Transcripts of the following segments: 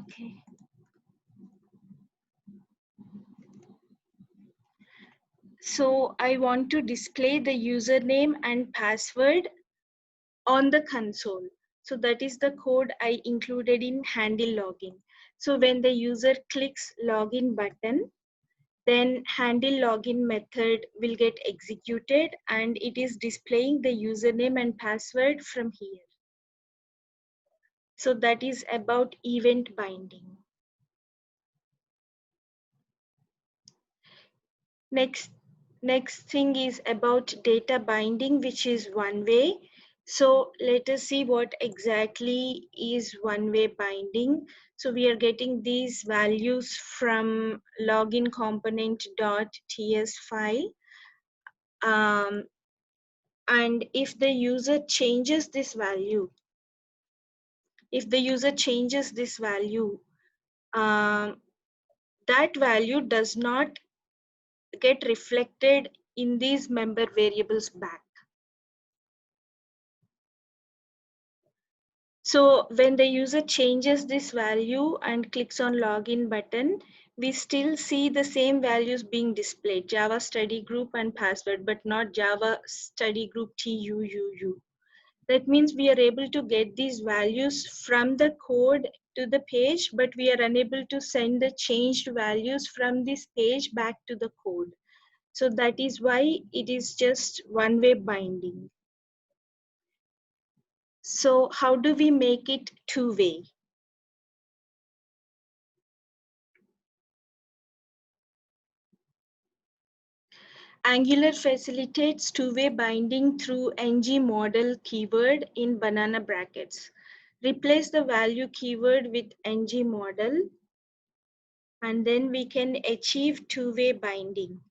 Okay. So I want to display the username and password on the console. So that is the code I included in handle login. So when the user clicks login button, then handle login method will get executed and it is displaying the username and password from here. So that is about event binding. Next thing is about data binding, which is one way. So let us see what exactly is one-way binding. So we are getting these values from login component.ts file. And if the user changes this value, that value does not get reflected in these member variables back. So when the user changes this value and clicks on login button, we still see the same values being displayed, Java study group and password, but not Java study group TUUU. That means we are able to get these values from the code to the page, but we are unable to send the changed values from this page back to the code. So that is why it is just one-way binding. So how do we make it two-way? Angular facilitates two-way binding through ng-model keyword in banana brackets. Replace the value keyword with ng-model, and then we can achieve two-way binding.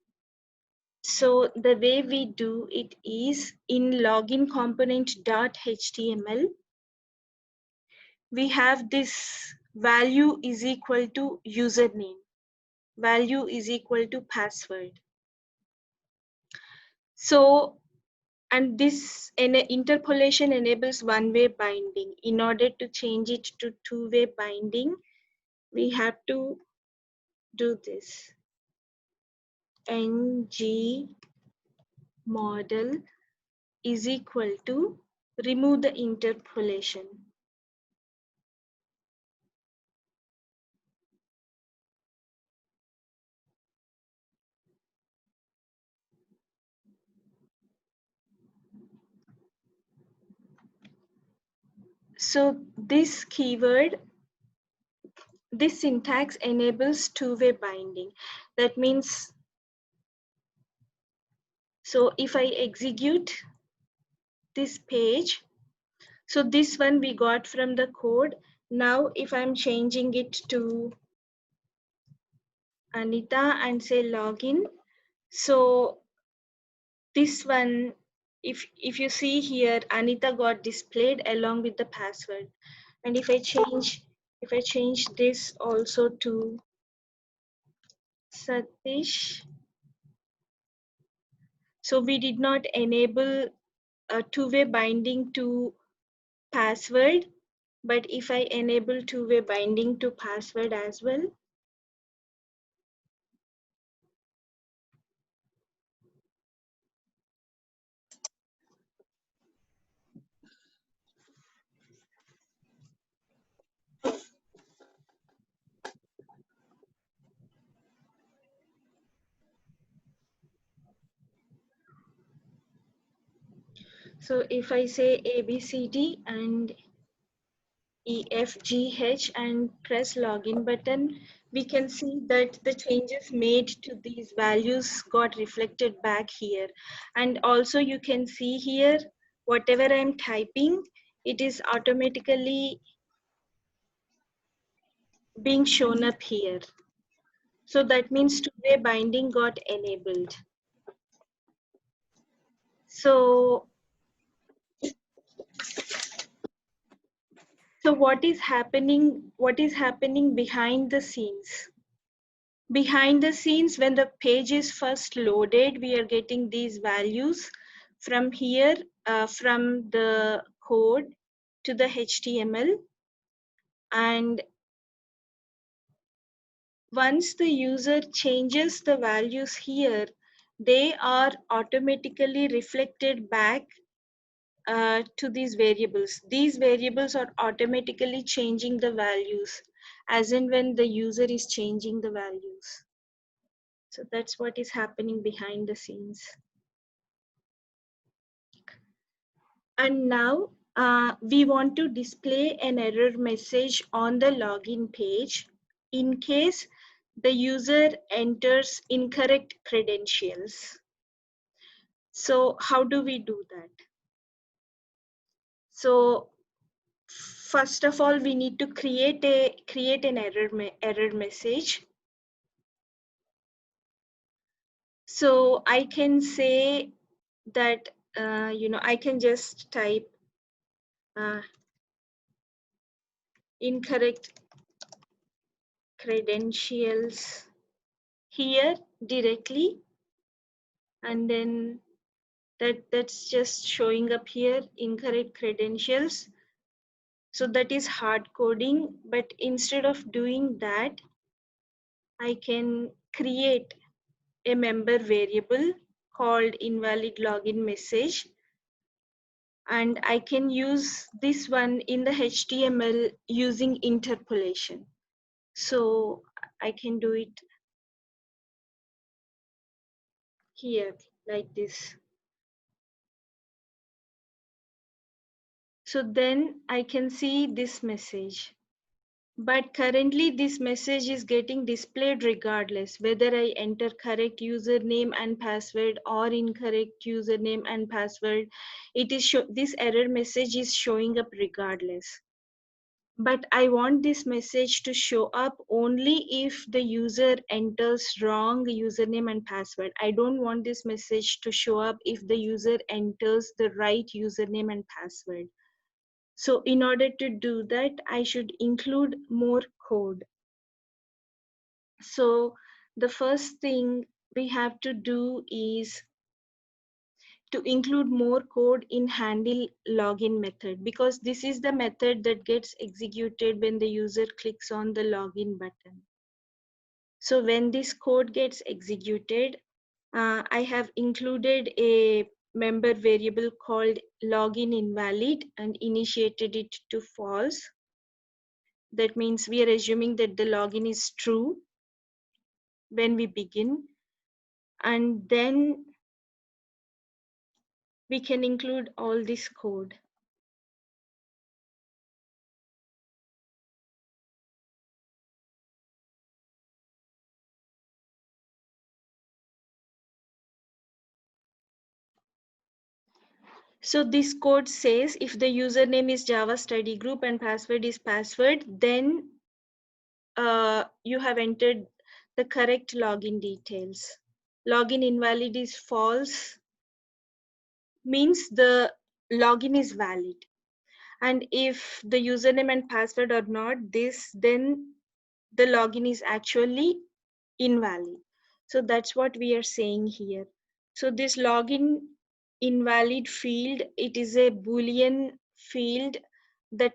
So the way we do it is in login component.html, we have this value is equal to username, value is equal to password. So, and this interpolation enables one-way binding. In order to change it to two-way binding, we have to do this. ng model is equal to, remove the interpolation. So this keyword, this syntax enables two-way binding. That means, so if I execute this page, so this one we got from the code. Now if I'm changing it to Anita and say login, so this one, if you see here, Anita got displayed along with the password. And if I change this also to Satish, so we did not enable a two-way binding to password, but if I enable two-way binding to password as well, so if I say ABCD and EFGH and press login button, we can see that the changes made to these values got reflected back here. And also you can see here, whatever I'm typing, it is automatically being shown up here. So that means two-way binding got enabled. So what is happening behind the scenes? Behind the scenes, when the page is first loaded, we are getting these values from here, from the code to the HTML. And once the user changes the values here, they are automatically reflected back to these variables. These variables are automatically changing the values as in when the user is changing the values. So that's what is happening behind the scenes. And now we want to display an error message on the login page in case the user enters incorrect credentials. So how do we do that? So first of all, we need to create an error message. So I can say that I can just type incorrect credentials here directly, and then that's just showing up here, incorrect credentials. So that is hard coding, but instead of doing that, I can create a member variable called invalid login message, and I can use this one in the HTML using interpolation. So I can do it here like this. So then I can see this message. But currently this message is getting displayed regardless whether I enter correct username and password or incorrect username and password. This error message is showing up regardless. But I want this message to show up only if the user enters wrong username and password. I don't want this message to show up if the user enters the right username and password. So in order to do that, I should include more code. So the first thing we have to do is to include more code in handle login method, because this is the method that gets executed when the user clicks on the login button. So when this code gets executed, I have included a member variable called login invalid and initiated it to false. That means we are assuming that the login is true when we begin, and then we can include all this code. So this code says if the username is Java study group and password is password, then you have entered the correct login details. Login invalid is false, means the login is valid. And if the username and password are not this, then the login is actually invalid. So that's what we are saying here. So this login invalid field, it is a Boolean field that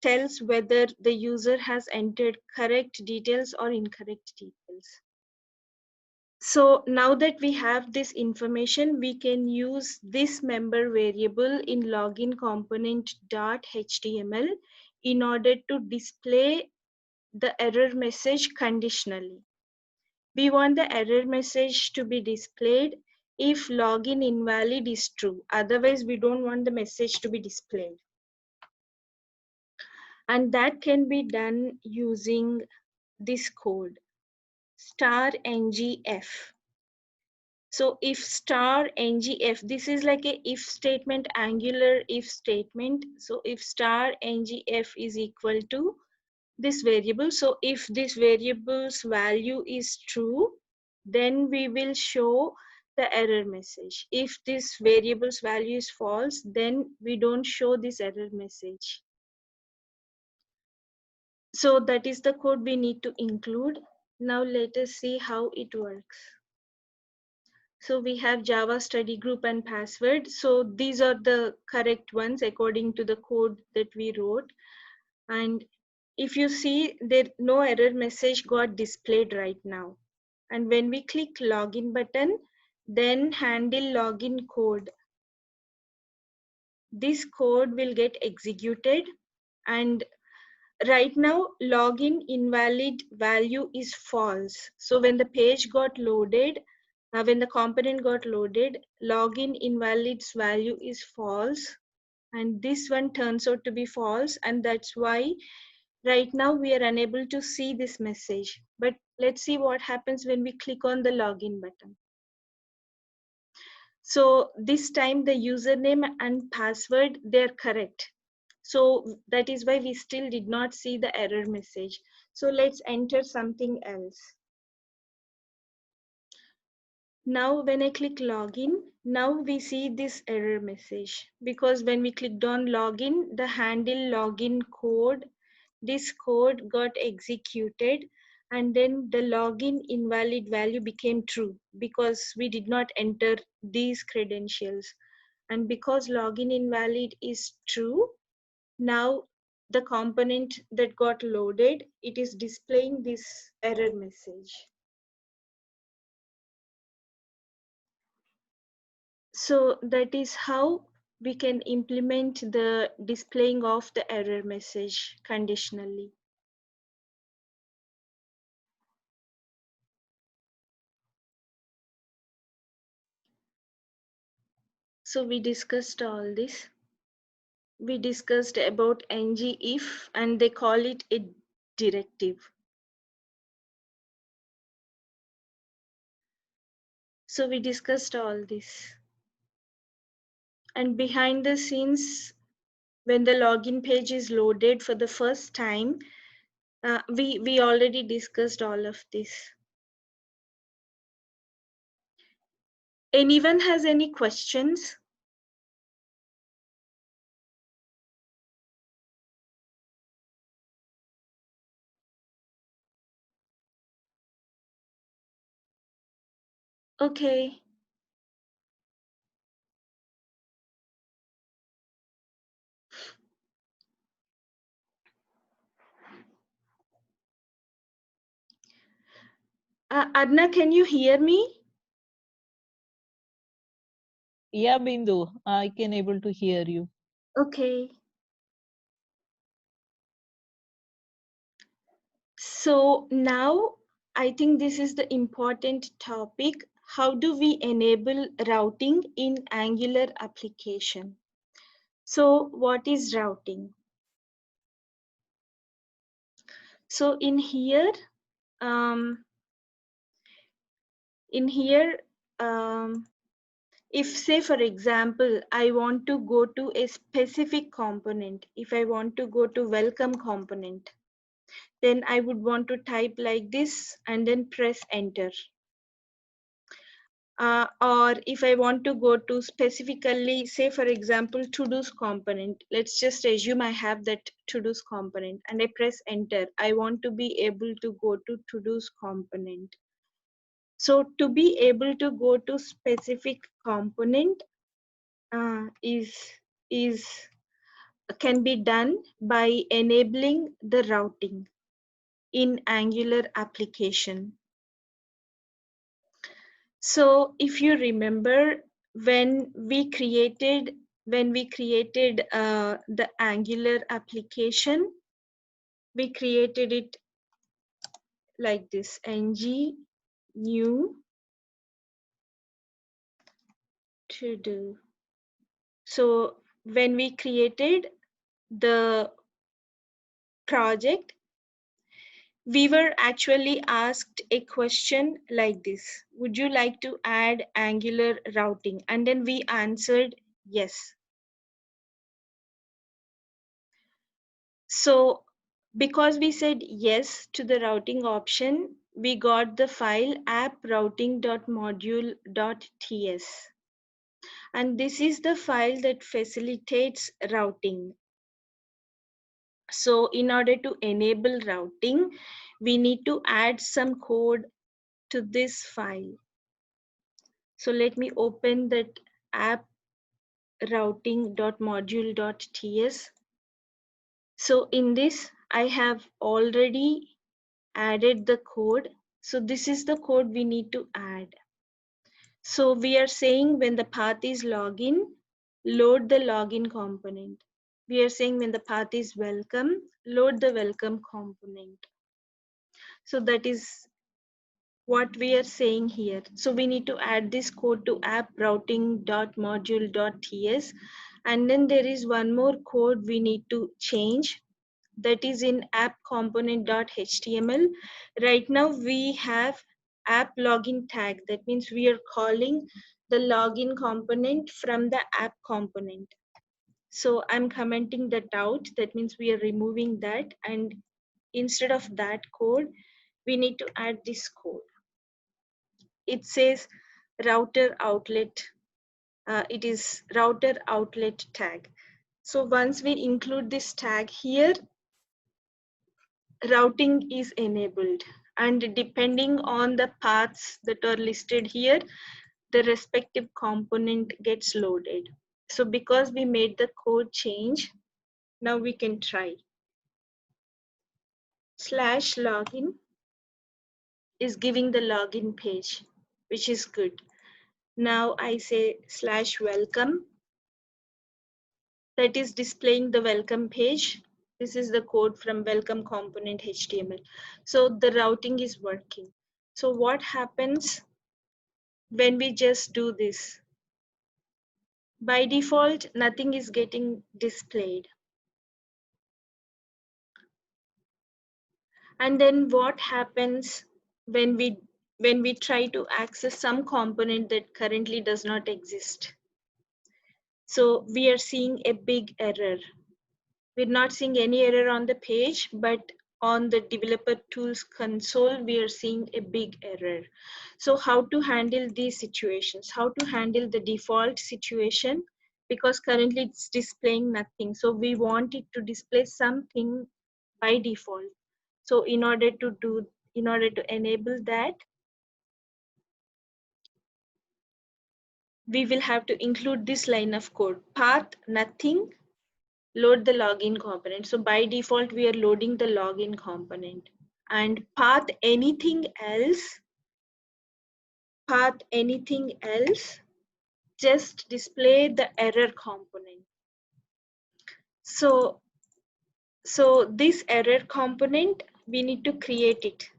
tells whether the user has entered correct details or incorrect details. So now that we have this information, we can use this member variable in login component.html in order to display the error message conditionally. We want the error message to be displayed if login invalid is true. Otherwise, we don't want the message to be displayed. And that can be done using this code, *ngf. So if *ngf, this is like a if statement, angular if statement. So if *ngf is equal to this variable, so if this variable's value is true, then we will show the error message. If this variable's value is false, then we don't show this error message. So that is the code we need to include. Now let us see how it works. So we have Java study group and password. So these are the correct ones according to the code that we wrote. And if you see, there no error message got displayed right now. And when we click login button, then handle login code, this code will get executed. And right now login invalid value is false. So when the page got loaded, when the component got loaded, login invalid's value is false, and this one turns out to be false, and that's why right now we are unable to see this message. But let's see what happens when we click on the login button. So this time the username and password, they're correct. So that is why we still did not see the error message. So let's enter something else. Now when I click login, now we see this error message, because when we clicked on login, the handle login code, this code got executed, and then the login invalid value became true because we did not enter these credentials. And because login invalid is true, now the component that got loaded, it is displaying this error message. So that is how we can implement the displaying of the error message conditionally. So we discussed all this. We discussed about ngIf, and they call it a directive. So we discussed all this. And behind the scenes, when the login page is loaded for the first time, we already discussed all of this. Anyone has any questions? Okay. Adna, can you hear me? Yeah, Bindu, I can able to hear you. Okay. So now I think this is the important topic. How do we enable routing in Angular application? So what is routing? So um, in here, if say for example, I want to go to a specific component, if I want to go to welcome component, then I would want to type like this and then press enter. Or if I want to go to specifically, say for example, to-dos component, let's just assume I have that to-dos component and I press enter. I want to be able to go to to-dos component. So to be able to go to specific component is can be done by enabling the routing in Angular application. So if you remember, when we created the Angular application, we created it like this: ng new to do. So when we created the project, we were actually asked a question like this: would you like to add Angular routing? And then we answered yes. So because we said yes to the routing option, we got the file app.routing.module.ts. And this is the file that facilitates routing. So in order to enable routing, we need to add some code to this file. So let me open that app.routing.module.ts. So in this, I have already added the code. So this is the code we need to add. So we are saying when the path is login, load the login component. We are saying when the path is welcome, load the welcome component. So that is what we are saying here. So we need to add this code to app routing.module.ts, and then there is one more code we need to change, that is in app component.html. Right now we have app login tag. That means we are calling the login component from the app component. So I'm commenting that out. That means we are removing that, and instead of that code, we need to add this code. It says router outlet. It is router outlet tag. So once we include this tag here, routing is enabled, and depending on the paths that are listed here, the respective component gets loaded. So because we made the code change, now we can try. /login is giving the login page, which is good. Now I say /welcome, that is displaying the welcome page. This is the code from welcome component HTML. So the routing is working. So what happens when we just do this? By default, nothing is getting displayed. And then what happens when we try to access some component that currently does not exist? So we are seeing a big error. We're not seeing any error on the page, but on the developer tools console, we are seeing a big error. So how to handle these situations? How to handle the default situation? Because currently it's displaying nothing. So we want it to display something by default. So in order to enable that, we will have to include this line of code: path nothing, load the login component. So by default, we are loading the login component, and path anything else, just display the error component. So this error component, we need to create it.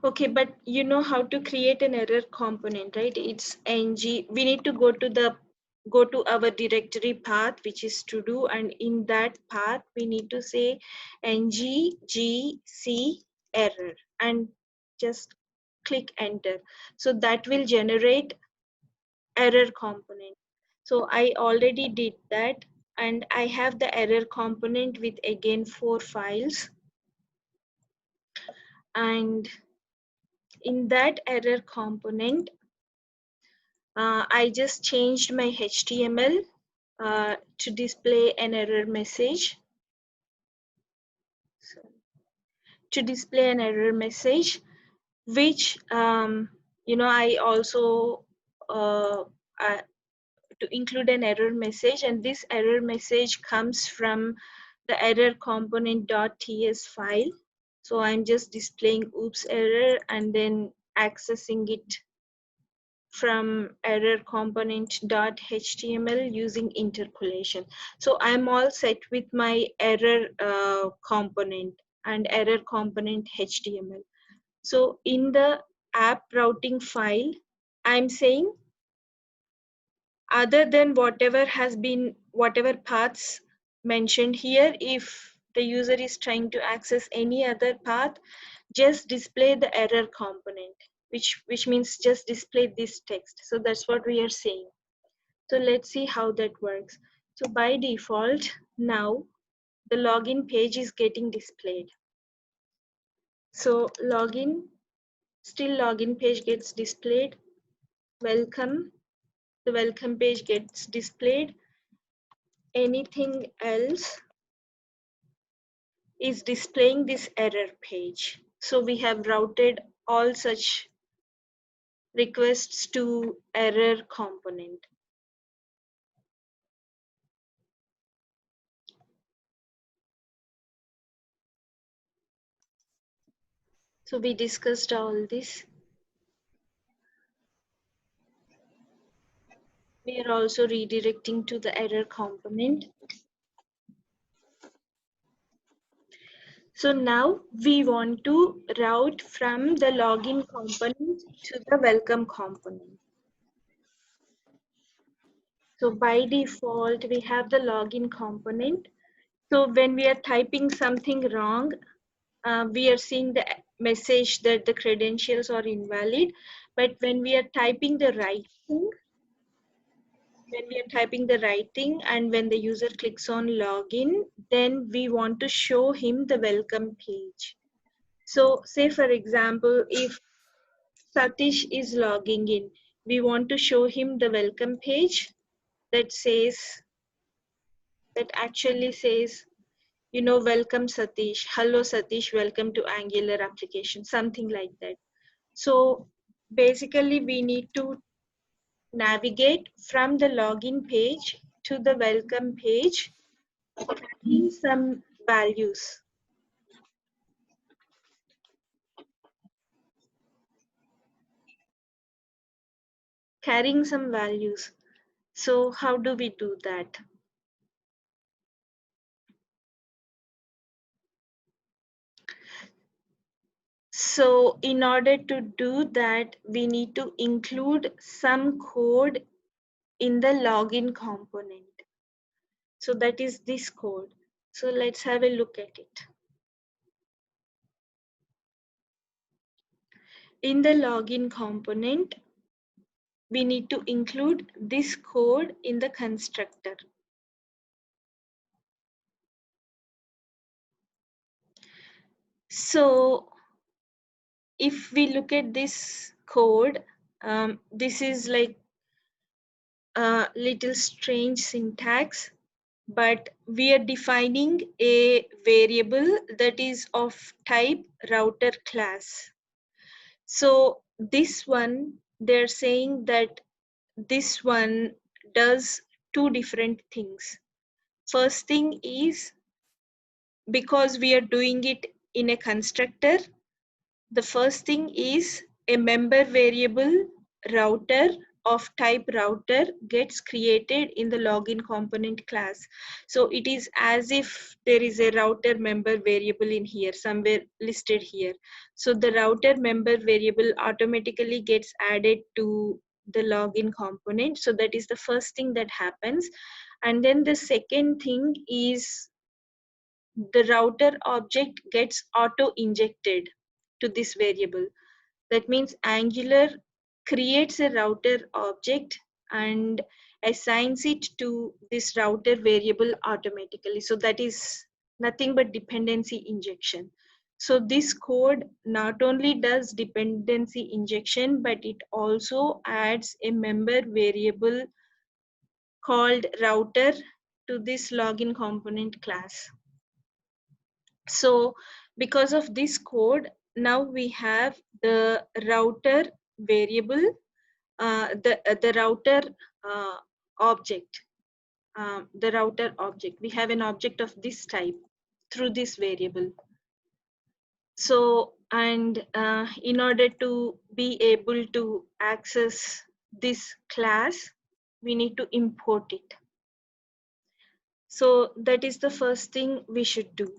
Okay, but you know how to create an error component, right? It's ng. We need to go to our directory path, which is to do, and in that path we need to say ng-gc error and just click enter. So that will generate error component. So I already did that, and I have the error component with again 4 files, and in that error component, I just changed my HTML to display an error message. So, to display an error message, which I also to include an error message, and this error message comes from the error component.ts file. So I'm just displaying oops error and then accessing it from error component.html using interpolation. So I'm all set with my error component and error component HTML. So in the app routing file, I'm saying other than whatever paths mentioned here, if the user is trying to access any other path, just display the error component, which means just display this text. So that's what we are saying. So let's see how that works. So by default, now the login page is getting displayed. So still login page gets displayed. Welcome, the welcome page gets displayed. Anything else is displaying this error page. So we have routed all such requests to error component. So we discussed all this. We are also redirecting to the error component. So now we want to route from the login component to the welcome component. So by default, we have the login component. So when we are typing something wrong, we are seeing the message that the credentials are invalid. But when we are typing the right thing, and when the user clicks on login, then we want to show him the welcome page. So say for example, if Satish is logging in, we want to show him the welcome page that actually says, welcome Satish, hello Satish, welcome to Angular application, something like that. So basically we need to navigate from the login page to the welcome page, carrying some values. Carrying some values. So how do we do that? So in order to do that, we need to include some code in the login component. So that is this code. So let's have a look at it. In the login component, we need to include this code in the constructor. So if we look at this code, this is like a little strange syntax, but we are defining a variable that is of type router class. So this one, they're saying that this one does two different things. First thing is, because we are doing it in a constructor, the first thing is a member variable router of type router gets created in the login component class. So it is as if there is a router member variable in here, somewhere listed here. So the router member variable automatically gets added to the login component. So that is the first thing that happens. And then the second thing is the router object gets auto injected to this variable. That means Angular creates a router object and assigns it to this router variable automatically. So that is nothing but dependency injection. So this code not only does dependency injection, but it also adds a member variable called router to this login component class. So because of this code, now we have the router variable, the router object, the router object. We have an object of this type through this variable. So, and in order to be able to access this class, we need to import it. So that is the first thing we should do.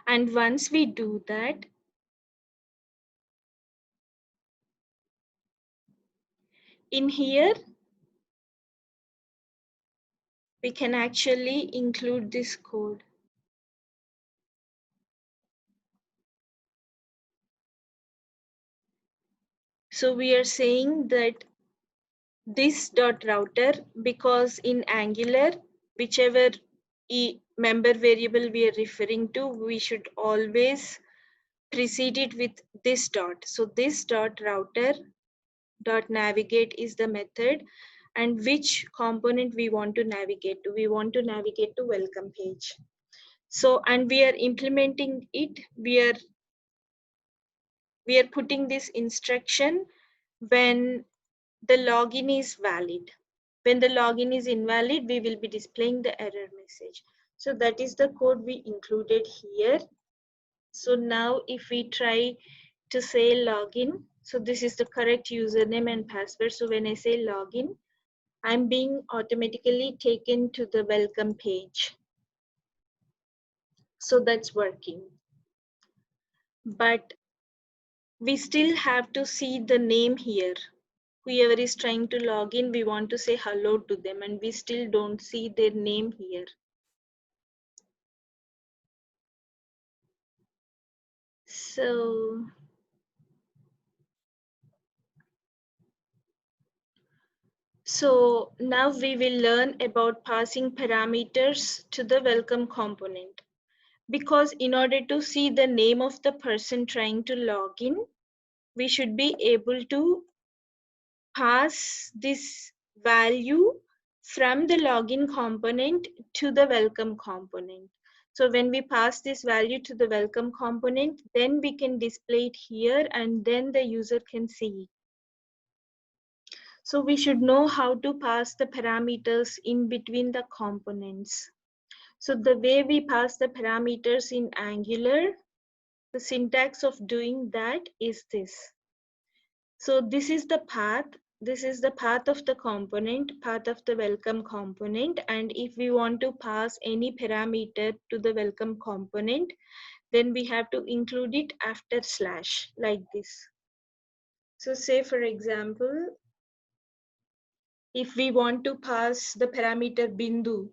And once we do that, in here, we can actually include this code. So we are saying that this dot router, because in Angular, whichever member variable we are referring to, we should always precede it with this dot. So this dot router dot navigate is the method, and which component we want to navigate to. We want to navigate to welcome page. So, and we are implementing it, we are putting this instruction when the login is valid. When the login is invalid, we will be displaying the error message. So that is the code we included here. So now if we try to say login, so this is the correct username and password. So when I say login, I'm being automatically taken to the welcome page. So that's working. But we still have to see the name here. Whoever is trying to log in, we want to say hello to them, and we still don't see their name here. So now we will learn about passing parameters to the welcome component. Because in order to see the name of the person trying to log in, we should be able to pass this value from the login component to the welcome component. So when we pass this value to the welcome component, then we can display it here and then the user can see it. So we should know how to pass the parameters in between the components. So the way we pass the parameters in Angular, the syntax of doing that is this. So this is the path. This is the path of the component, path of the welcome component. And if we want to pass any parameter to the welcome component, then we have to include it after slash like this. So say for example, if we want to pass the parameter bindu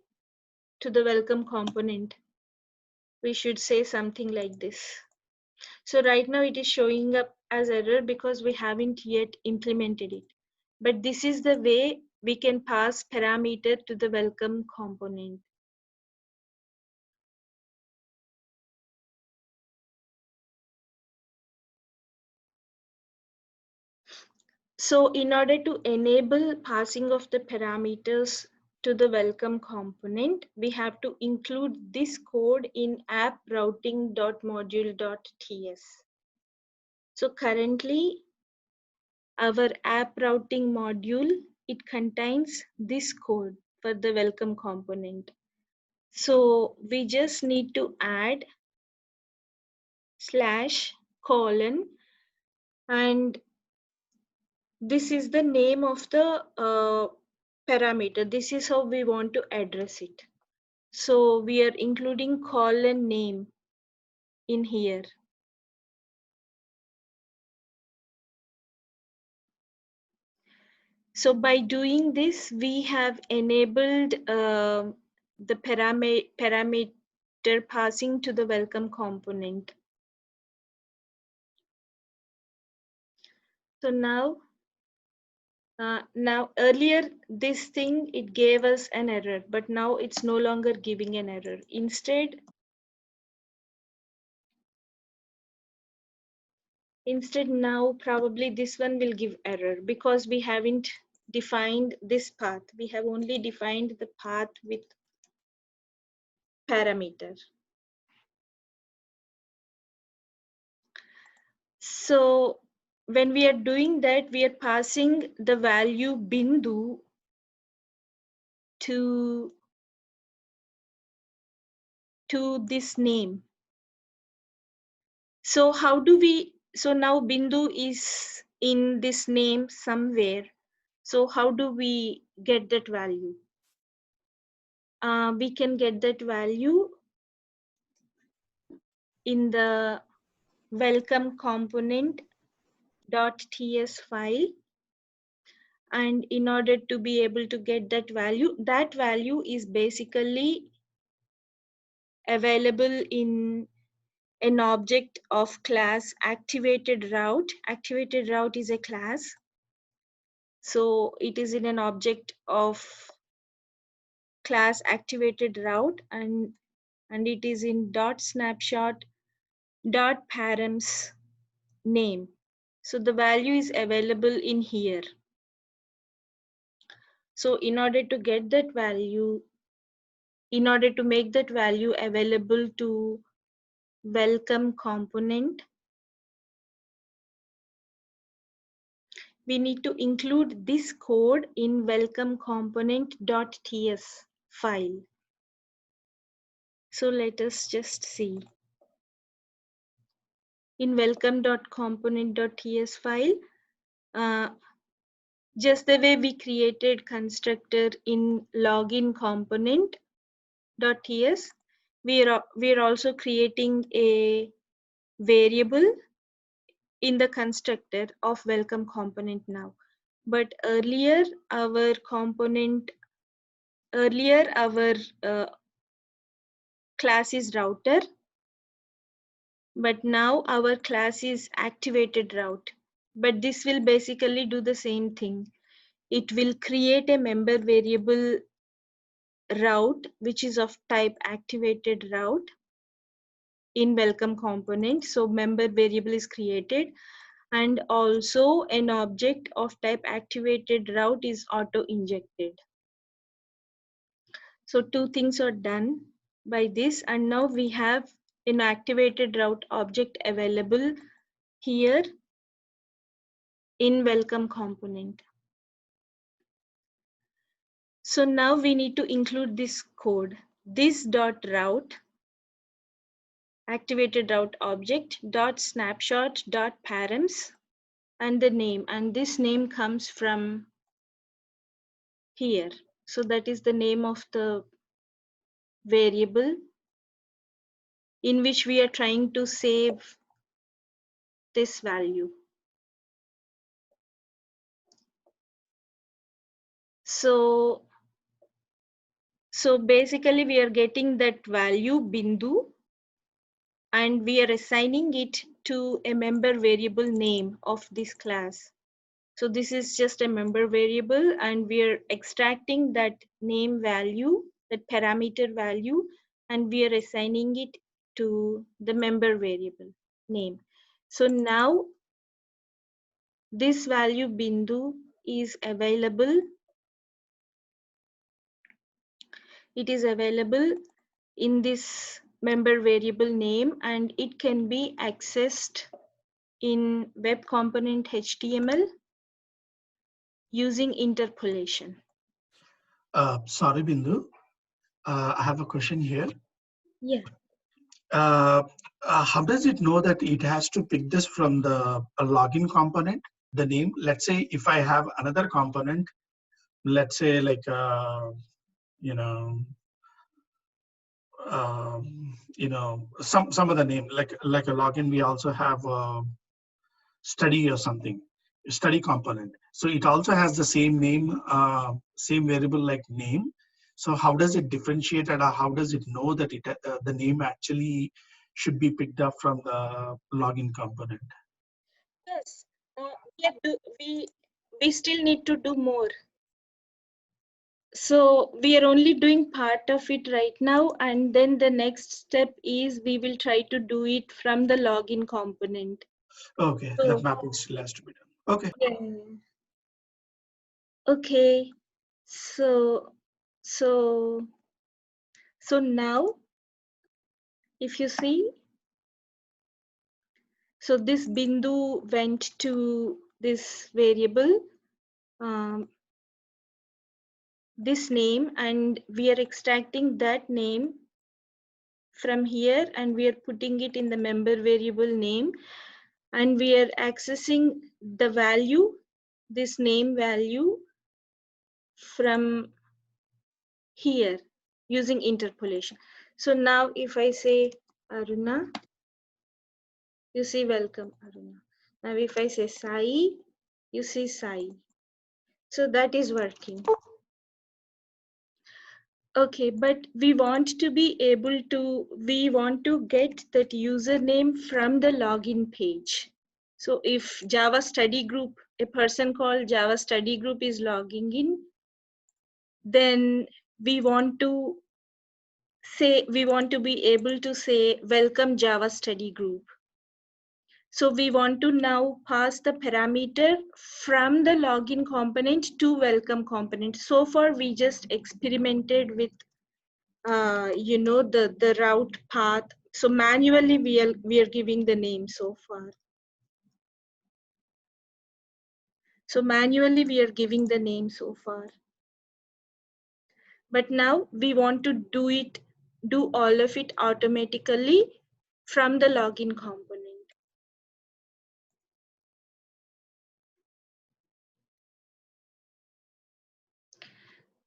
to the welcome component, we should say something like this. So right now it is showing up as error because we haven't yet implemented it. But this is the way we can pass parameter to the welcome component. So in order to enable passing of the parameters to the welcome component, we have to include this code in app routing.module.ts. So currently our app routing module, it contains this code for the welcome component. So we just need to add /:, and this is the name of the parameter. This is how we want to address it. So we are including colon name in here. So by doing this, we have enabled the parameter passing to the welcome component. So now earlier this thing, it gave us an error, but now it's no longer giving an error. Instead now probably this one will give error because we haven't defined this path. We have only defined the path with parameter. So when we are doing that, we are passing the value bindu to this name. So how do we, so now bindu is in this name somewhere. So how do we get that value? We can get that value in the welcome component .ts file. And in order to be able to get that value is basically available in an object of class activated route. Activated route is a class. So it is in an object of class activated route, and it is in .snapshot .params name. So the value is available in here. So in order to get that value, in order to make that value available to welcome component, we need to include this code in welcome component.ts file. So let us just see. In welcome.component.ts file, just the way we created constructor in login component.ts, we are also creating a variable in the constructor of welcome component now. But earlier our class is router, but now our class is activated route. But this will basically do the same thing. It will create a member variable route which is of type activated route in welcome component. So member variable is created, and also an object of type activated route is auto injected. So two things are done by this, and now we have an activated route object available here in welcome component. So now we need to include this code, this dot route activated route object dot snapshot dot params and the name, and this name comes from here. So that is the name of the variable in which we are trying to save this value. So basically we are getting that value bindu, and we are assigning it to a member variable name of this class. So this is just a member variable, and we are extracting that name value, that parameter value, and we are assigning it to the member variable name. So now this value bindu is available. It is available in this member variable name, and it can be accessed in web component HTML using interpolation. Sorry, Bindu. I have a question here. Yeah. How does it know that it has to pick this from the login component, the name? Let's say if I have another component, let's say like, some other name, like a login, we also have study or something, study component. So it also has the same name, same variable like name. So how does it differentiate, and how does it know that the name actually should be picked up from the login component? Yes, we still need to do more. So we are only doing part of it right now, and then the next step is we will try to do it from the login component. Okay, So, that mapping still has to be done. Okay. yeah. Okay. So now, if you see, so this bindu went to this variable, this name, and we are extracting that name from here, and we are putting it in the member variable name, and we are accessing the value, this name value, from here using interpolation. So now if I say Aruna, you see welcome Aruna. Now if I say Sai, you see Sai. So that is working. Okay, but we want to be able to, we want to get that username from the login page. So if Java study group, a person called Java study group is logging in, then we want to be able to say welcome Java study group. So we want to now pass the parameter from the login component to welcome component. So far we just experimented with you know, the route path. So manually we are giving the name so far. So manually we are giving the name so far. But now we want to do all of it automatically from the login component.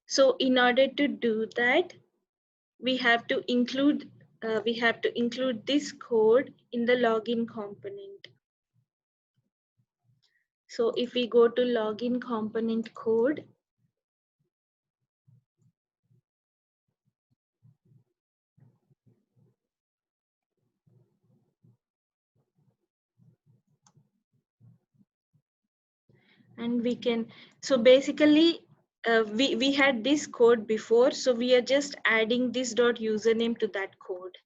So in order to do that, we have to include this code in the login component. So if we go to login component code, and we can, so basically we had this code before, so we are just adding this dot username to that code.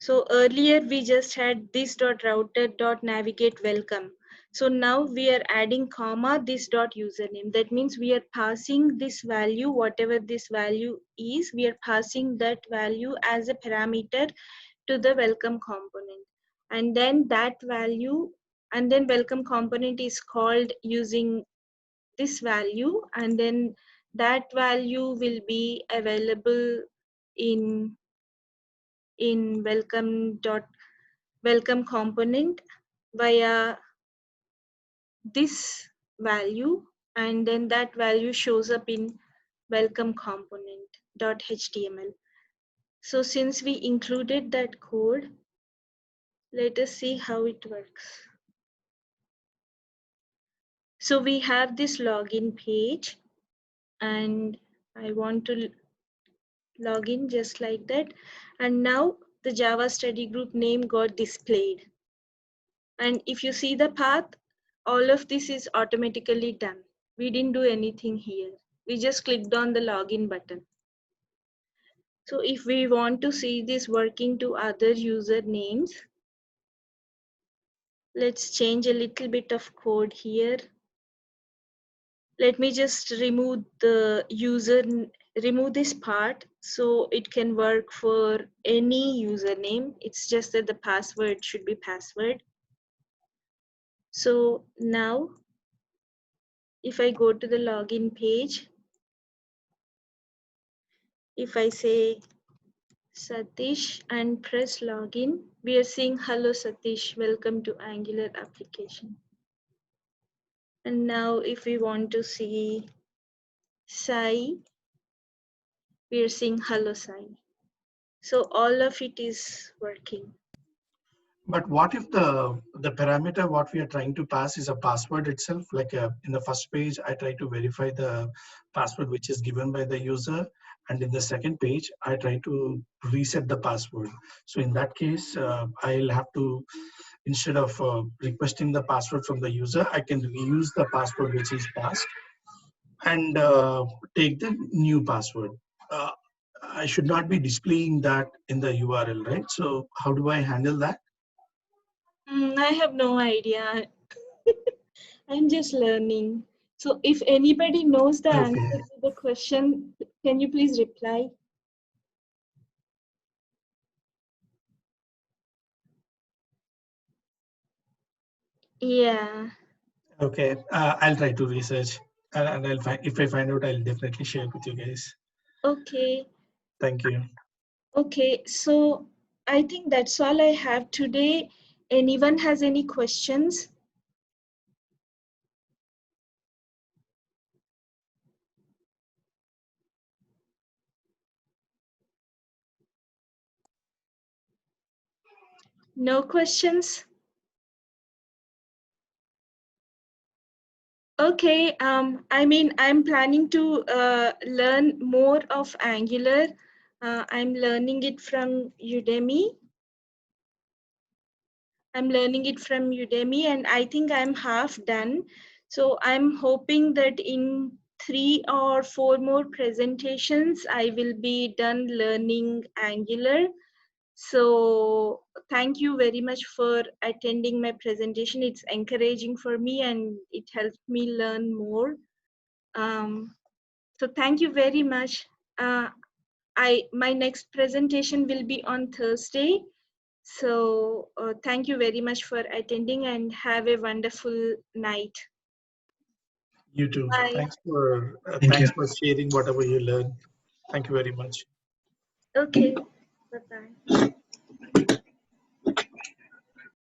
So earlier we just had this dot router dot navigate welcome. So now we are adding comma this dot username. That means we are passing this value, whatever this value is, we are passing that value as a parameter to the welcome component. And then that value, and then welcome component is called using this value, and then that value will be available in welcome component via this value, and then that value shows up in welcome component .html. So since we included that code, let us see how it works. So we have this login page, and I want to log in just like that. And now the Java study group name got displayed. And if you see the path, all of this is automatically done. We didn't do anything here. We just clicked on the login button. So if we want to see this working to other user names, let's change a little bit of code here. Let me just remove this part so it can work for any username. It's just that the password should be password. So now if I go to the login page, if I say Satish and press login, we are seeing hello Satish, welcome to Angular application. And now if we want to see Sai, we are seeing hello Sai. So all of it is working. But what if the parameter what we are trying to pass is a password itself? Like in the first page, I try to verify the password which is given by the user, and in the second page, I try to reset the password. So in that case, I'll have to, instead of requesting the password from the user, I can reuse the password which is passed and take the new password. Uh, I should not be displaying that in the URL, right? So how do I handle that? I have no idea. I'm just learning. So if anybody knows the Okay. answer to the question, can you please reply? Yeah. Okay. I'll try to research, and I'll find, if I find out, I'll definitely share it with you guys. Okay. Thank you. Okay. So I think that's all I have today. Anyone has any questions? No questions? Okay. I mean, I'm planning to learn more of Angular. I'm learning it from Udemy. I'm learning it from Udemy, and I think I'm half done. So I'm hoping that in 3 or 4 more presentations, I will be done learning Angular. So thank you very much for attending my presentation. It's encouraging for me and it helped me learn more. So thank you very much. my next presentation will be on Thursday. So thank you very much for attending and have a wonderful night. You too. Bye. Thanks for sharing whatever you learned. Thank you very much. Okay. Bye-bye.